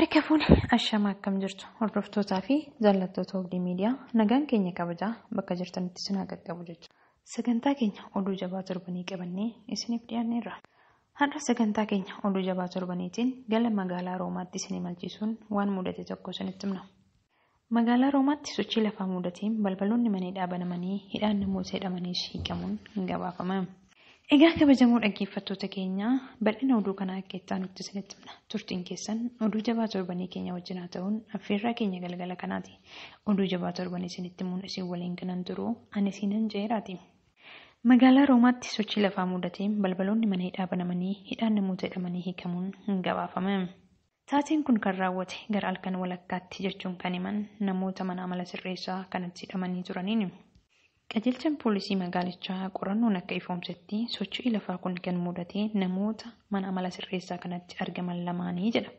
Harka fuune ashama akkam jirtu hordoftootaa fi jaallattoota Obdi miidiyaa nagaan keenya kabajaa bakka jirtanitti isin haa qaqqabu jechuudha. Sagantaa keenya oduu jabaa torbanii qabannee isiniif dhiyaanneerra. Har'a sagantaa keenya oduu jabaa torbaniitiin gara magaalaa Roomaatti isin imalchiisuun waan mudate tokko isinitti himna. Magaalaa Roomaatti sochii lafaa mudateen balbaloonni manaa banamanii hidhaan namoota hidhamaniis hiikamuun hin gabaafama. Egaa kabajamoo dhaggeeffattoota keenya bal'ina oduu kanaa akka itti aanutti isinitti himna. Turtiin keessan oduu jabaa torbanii keenya wajjin haa ta'uun affeerraa keenya galgala kanaati. Oduu jabaa torbanii isinitti himuun isin waliin kanan turu ani isinan jeeraati. Magaalaa Roomaatti sochii lafaa mudateen balbaloonni manaa banamanii hidhaan namoota hidhamanii hiikamuun hin gabaafama. Taateen kun kan raawwate gara halkan walakkaatti jechuun kan himan namoota mana amala sirreessaa kanatti hidhamanii turaniini. Qajeelchaan poolisii magaalichaa qorannoon akka ifoomsetti sochii lafaa kun kan mudate namoota mana amala sirreessaa kanatti argaman lamaanii jedha.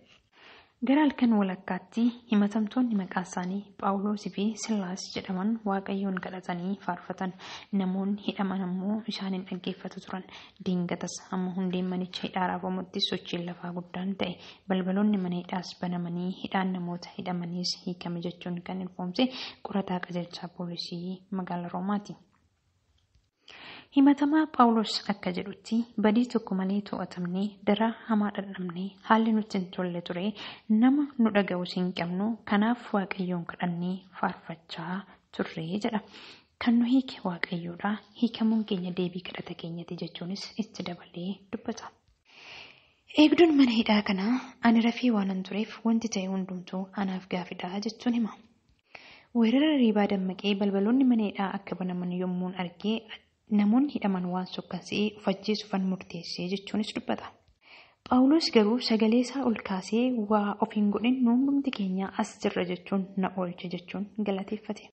Gara halkan walakkaatti himatamtoonni maqaan isaanii Phaawulos fi Sillaas jedhaman Waaqayyoon kadhatanii faarfatan. Namoonni hidhaman ammoo isaaniin dhaggeeffatu turan. Diingatas amma hundeen manicha hidhaa raafamutti sochiin lafaa guddaan ta'e. Balbaloonni mana hidhaas banamanii hidhaan namoota hidhamaniis hiikame jechuun kan ifoomse qorataa qajeelchaa poolisii magaalaa Roomaati. Himatamaa Phaawulos akka jedhutti badii tokko malee to'atamnee daraa hamaa dhadhamnee haalli nutti hin tolle ture nama nu dhaga'us hin qabnu kanaaf Waaqayyoon kadhannee faarfachaa turre jedha. Kan nu hiike Waaqayyoodha. Hiikamuun keenya deebii kadhata keenyati jechuunis itti dabalee dubbata. Eegduun mana hidhaa kanaa ani rafii waanan tureef wanti ta'e hundumtuu anaaf gaafidha jechuun hima. Weerara riibaa dammaqee balbaloonni mana hidhaa akka banaman yommuun argee namoonni hidhaman waan sokkansee ufajjeessuufan murteessee jechuunis dubbata. Phaawulos garuu sagalee isaa ol kaasee waa of hin godhin hundumti keenya as jirra jechuun na oolche jechuun galateeffate.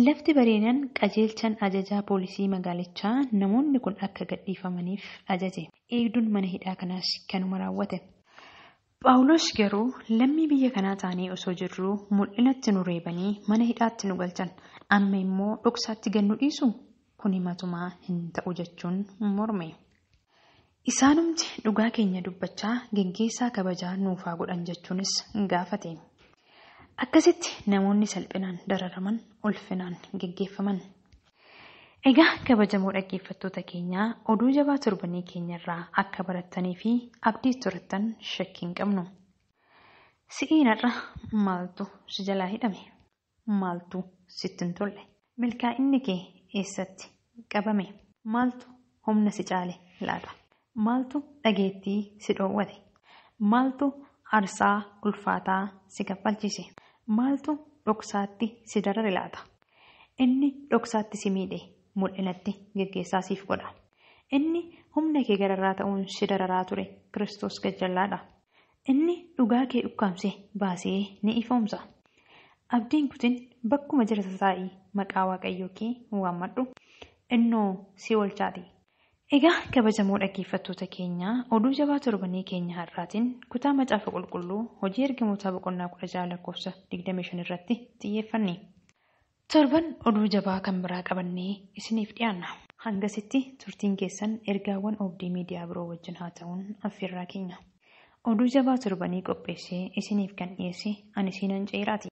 Lafti bareenaan qajeelchaan ajajaa poolisii magaalichaa namoonni kun akka gadhiifamaniif ajaje. Eegduun mana hidhaa kanaas kanuma raawwate. Phaawulos garuu lammii biyya kanaa taanee osoo jirruu mul'inatti nu reebanii mana hidhaatti nu galchan. Amma immoo dhoksaatti gannu dhiisu? Kun himatumaa hin ta'u jechuun morme. Isaanumti dhugaa keenya dubbachaa geggeessaa kabajaa nuufaa godhan jechuunis gaafate. Akkasitti namoonni salphinaan dararaman ulfinaan geggeeffaman. Egaa kabajamoo dhaggeeffattoota keenyaa oduu jabaa torbanii keenyarraa akka barattanii fi abdii turattan shakkii hin qabnu. Si'iinarra maaltu si jalaa hidhame? Maaltu sitti hin tolle? Milkaa'inni kee eessatti qabame? Maaltu humna si caale laata? Maaltu dhageettii si dhoowwate? Maaltu aarsaa ulfaataa si kaffalchise? Maaltu dhoksaatti si darare laata? Inni dhoksaatti si miidhe mul'inatti geggeessaa siif godha. Inni humna kee gararraa ta'uun si dararaa ture Kiristoos gajjallaadha. Inni dhugaa kee dhukkaamse baasee ni ifoomsa. Abdiin kutin bakkuma jirta taa'ii maqaa Waaqayyoo kee waammadhu innoo si oolchaati. Egaa kabajamoo dhaggeeffattoota keenyaa oduu jabaa torbanii keenya har'aatiin kutaa macaafa qulqulluu hojii ergamootaa boqonnaa 16 lakkoofsa 25 irratti xiyyeeffanne. Torban oduu jabaa kan biraa qabannee isiniif dhiyaanna. Hangasitti turtiin keessan ergaawwan Obdi miidiyaa biroo wajjin haa ta'uun affeerraa keenya. Oduu jabaa torbanii qopheessee isiniif kan dhiyeesse ani siinan ceeraati.